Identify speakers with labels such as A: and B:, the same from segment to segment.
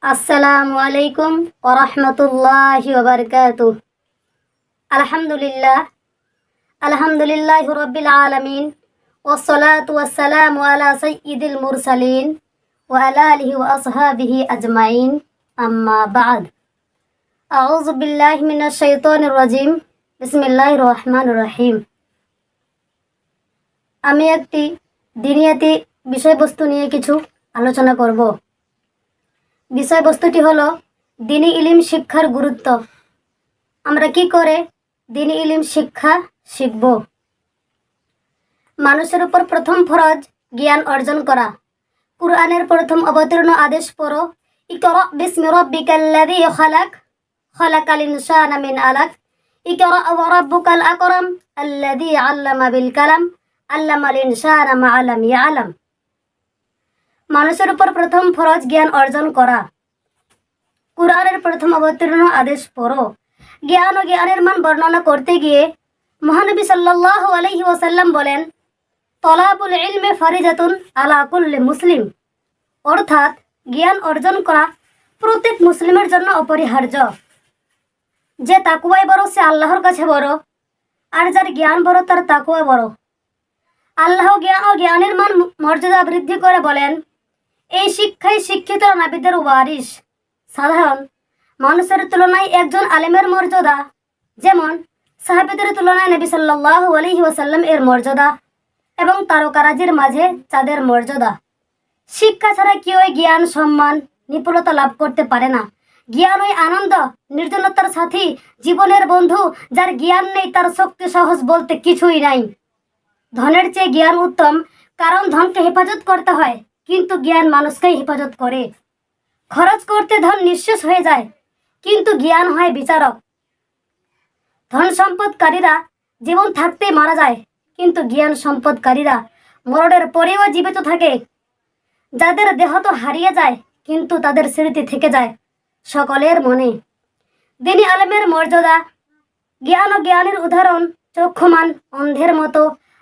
A: আসসালামু আলাইকুম ওয়া রাহমাতুল্লাহি ওয়া বারাকাতুহু। আলহামদুলিল্লাহ আলহামদুলিল্লাহি রাব্বিল আলামিন ওয়াসসালাতু ওয়াসসালামু আলা সাইয়্যিদিল মুরসালিন ওয়া আলা আলিহি ওয়া আসহাবিহি আজমাইন, আম্মা বা'দ। আউযু বিল্লাহি মিনাশ শাইতানির রাজিম। বিসমিল্লাহির রহমানির রহিম। আমি একটি দিনিয়াতি বিষয়বস্তু নিয়ে কিছু আলোচনা করব। বিষয়বস্তুটি হলো দ্বীনি ইলম শিক্ষার গুরুত্ব। আমরা কি করে দ্বীনি ইলম শিক্ষা শিখব? মানুষের উপর প্রথম ফরজ জ্ঞান অর্জন করা। কুরআনের প্রথম অবতীর্ণ আদেশ পড়ো, ইকরা বিসমি রাব্বিকাল্লাযী খালাক, খালাকাল ইনসানা মিন আলাক, ইকরা ওয়া রাব্বুকাল আকরাম, আল্লাযী আল্লামা বিল কালাম, আল্লামাল ইনসানা মা লাম ইয়ালাম। মানুষের উপর প্রথম ফরজ জ্ঞান অর্জন করা। কুরআনের প্রথম অবতীর্ণ আদেশ পড়ো। জ্ঞান ও জ্ঞানের মান বর্ণনা করতে গিয়ে মহানবী সাল্লাল্লাহু আলাইহি ওয়াসাল্লাম বলেন, তলাবুল ইলমি ফারিজাতুন আলা কুল্লি মুসলিম, অর্থাৎ জ্ঞান অর্জন করা প্রত্যেক মুসলিমের জন্য অপরিহার্য। যে তাকওয়াই বড় সে আল্লাহর কাছে বড়, আর যার জ্ঞান বড় তার তাকওয়া বড়। আল্লাহ জ্ঞান ও জ্ঞানের মান মর্যাদা বৃদ্ধি করে বলেন, এই শিক্ষাই শিক্ষিত নাবিদের ওয়ারিস। সাধারণ মানুষের তুলনায় একজন আলেমের মর্যাদা যেমন সাহাবীদের তুলনায় নবী সাল্লাল্লাহু আলাইহি ওয়াসাল্লাম এর মর্যাদা, এবং তারকারাজির মাঝে চাঁদের মর্যাদা। শিক্ষা ছাড়া কেউই জ্ঞান, সম্মান, নিপুণতা লাভ করতে পারে না। জ্ঞান ওই আনন্দ, নির্জনতার সাথী, জীবনের বন্ধু। যার জ্ঞান নেই তার শক্তি সহজ বলতে কিছুই নাই। ধনের চেয়ে জ্ঞান উত্তম, কারণ ধনকে হেফাজত করতে হয়, কিন্তু জ্ঞান মানুষকেই হেফাজত করে। খরচ করতে ধন নিঃশেষ হয়ে যায়, কিন্তু জ্ঞান হয় বিচারক। ধন সম্পদকারীরা জীবন থাকতেই মারা যায়, কিন্তু জ্ঞান সম্পদকারীরা মরণের পরেও জীবিত থাকে। যাদের দেহ তো হারিয়ে যায়, কিন্তু তাদের স্মৃতি থেকে যায় সকলের মনে। দ্বীনি আলেমের মর্যাদা। জ্ঞান ও জ্ঞানের উদাহরণ চক্ষুমান অন্ধের মতো,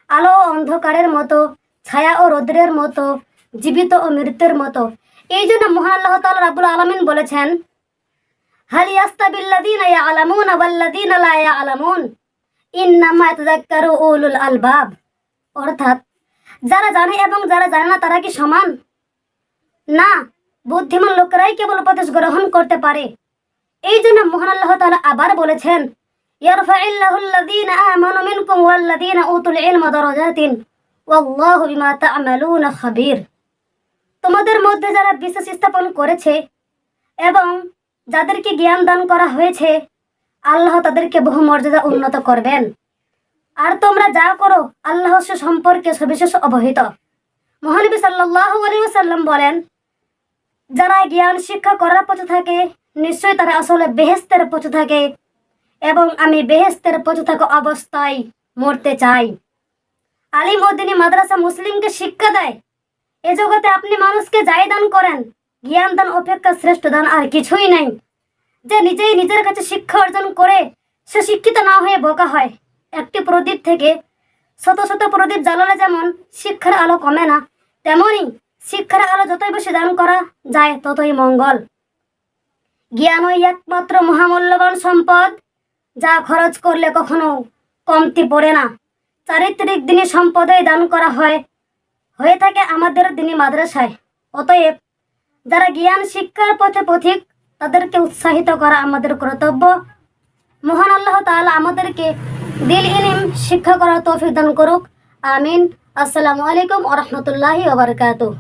A: আলো ও অন্ধকারের মতো, ছায়া ও রৌদ্রের মতো, জীবিত ও মৃত্যুর মতো। এই জন্য মহান আল্লাহ তাআলা রাব্বুল আলামিন বলেছেন, হাল ইয়াস্তাবিল্লাযীনা ইয়ালামুনা ওয়াল্লাযীনা লা ইয়ালামুন ইন্নামা ইয়াতাযাক্কারু উলুল আলবাব, অর্থাৎ যারা জানে এবং যারা জানে না তারা কি সমান? না, বুদ্ধিমান লোকেরাই কেবল উপদেশ গ্রহণ করতে পারে। এই জন্য মহান আল্লাহ তাআলা আবার বলেছেন, ইয়ারফাইল্লাহুল্লাযীনা আমানু মিনকুম ওয়াল্লাযীনা উতুল ইলমা দারাজাতিন ওয়াল্লাহু বিমা তা'মালুনা খাবীর। তোমাদের মধ্যে যারা বিশ্বাস স্থাপন করেছে এবং যাদেরকে জ্ঞান দান করা হয়েছে, আল্লাহ তাদেরকে বহু মর্যাদা উন্নত করবেন। আর তোমরা যা করো আল্লাহ সে সম্পর্কে সবিশেষ অবহিত। মহানবী সাল্লাল্লাহু আলাইহি ওয়াসাল্লাম বলেন, যারা জ্ঞান শিক্ষা করার পথে থাকে নিশ্চয়ই তারা আসলে বেহেশতের পথে থাকে, এবং আমি বেহেশতের পথে থাকা অবস্থায় মরতে চাই। আলিম ও দ্বীনি মাদ্রাসা মুসলিমকে শিক্ষা দেয়। এ জগতে আপনি মানুষকে যাই দান করেন, জ্ঞান দান অপেক্ষা শ্রেষ্ঠ দান আর কিছুই নাই। যে নিজেই নিজের কাছে শিক্ষা অর্জন করে সে শিক্ষিত না হয়ে বোকা হয়। একটি প্রদীপ থেকে শত শত প্রদীপ জ্বালালে যেমন শিক্ষার আলো কমে না, তেমনি শিক্ষার আলো যতই বেশি দান করা যায় ততই মঙ্গল। জ্ঞান ওই একমাত্র মহামূল্যবান সম্পদ, যা খরচ করলে কখনো কমতি পড়ে না। চারিত্রিক দ্বীনি সম্পদই দান করা হয়ে থাকে আমাদের দ্বীনি মাদ্রাসায়। অতএব যারা জ্ঞান শিক্ষার পথে পথিক তাদেরকে উৎসাহিত করা আমাদের কর্তব্য। মহান আল্লাহ তাআলা আমাদেরকে দ্বীনি ইলম শিক্ষা করার তৌফিক দান করুক। আমিন। আসসালামু আলাইকুম ওয়া রাহমাতুল্লাহি ওয়া বারাকাতুহু।